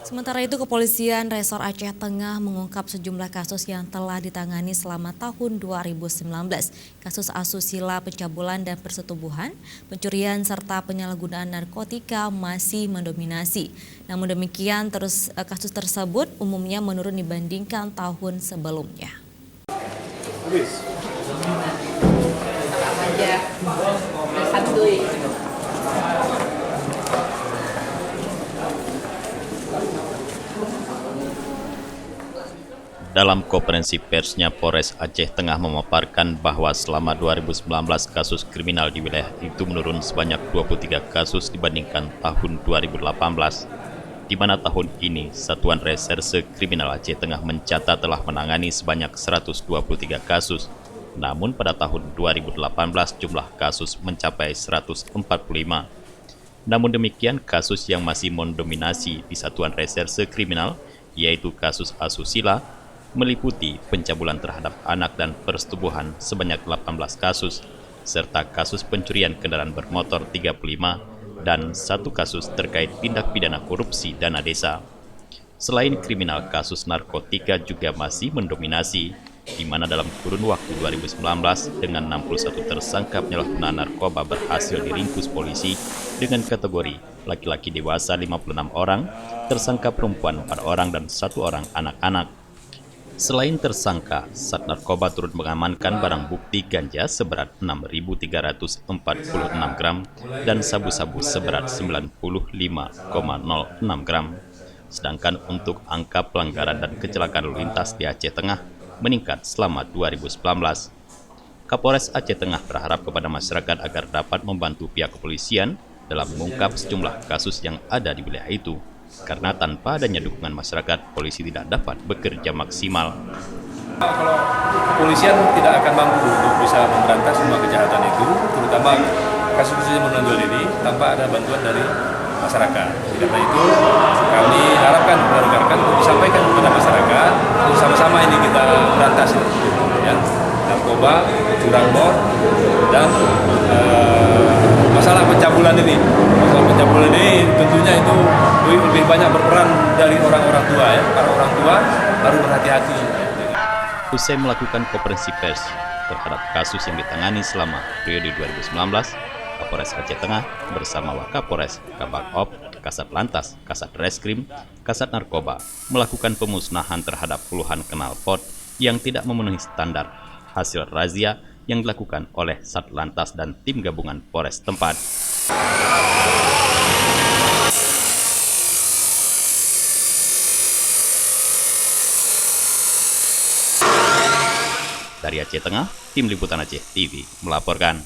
Sementara itu, Kepolisian Resor Aceh Tengah mengungkap sejumlah kasus yang telah ditangani selama tahun 2019. Kasus asusila, pencabulan dan persetubuhan, pencurian serta penyalahgunaan narkotika masih mendominasi. Namun demikian, kasus tersebut umumnya menurun dibandingkan tahun sebelumnya. Dalam konferensi persnya, Polres Aceh Tengah memaparkan bahwa selama 2019 kasus kriminal di wilayah itu menurun sebanyak 23 kasus dibandingkan tahun 2018, di mana tahun ini Satuan Reserse Kriminal Aceh Tengah mencatat telah menangani sebanyak 123 kasus. Namun pada tahun 2018 jumlah kasus mencapai 145. Namun demikian, kasus yang masih mendominasi di Satuan Reserse Kriminal, yaitu kasus asusila, meliputi pencabulan terhadap anak dan persetubuhan sebanyak 18 kasus, serta kasus pencurian kendaraan bermotor 35, dan satu kasus terkait tindak pidana korupsi dana desa. Selain kriminal, kasus narkotika juga masih mendominasi, di mana dalam kurun waktu 2019 dengan 61 tersangka penyalahgunaan narkoba berhasil diringkus polisi dengan kategori laki-laki dewasa 56 orang, tersangka perempuan 4 orang, dan 1 orang anak-anak. Selain tersangka, Sat Narkoba turut mengamankan barang bukti ganja seberat 6.346 gram dan sabu-sabu seberat 95,06 gram. Sedangkan untuk angka pelanggaran dan kecelakaan lalu lintas di Aceh Tengah meningkat selama 2019. Kapolres Aceh Tengah berharap kepada masyarakat agar dapat membantu pihak kepolisian dalam mengungkap sejumlah kasus yang ada di wilayah itu. Karena tanpa adanya dukungan masyarakat, polisi tidak dapat bekerja maksimal. Kalau kepolisian tidak akan mampu untuk bisa memberantas semua kejahatan itu, terutama kasus-kasus yang menonjol ini, tanpa ada bantuan dari masyarakat. Karena itu kami harapkan rekan-rekan untuk disampaikan kepada masyarakat, untuk sama-sama ini kita berantas ya, narkoba, curang bor, dan masalah pencabulan ini. Masalah pencabulan ini tentunya itu lebih banyak berperan dari orang-orang tua ya. Para orang tua harus berhati-hati. Usai melakukan konferensi pers terhadap kasus yang ditangani selama periode 2019, Kapolres Aceh Tengah bersama Wakapolres, Kabak-Op, Kasat Lantas, Kasat Reskrim, Kasat Narkoba melakukan pemusnahan terhadap puluhan knalpot yang tidak memenuhi standar hasil razia yang dilakukan oleh Satlantas dan tim gabungan Polres tempat. Dari Aceh Tengah, Tim Liputan Aceh TV melaporkan.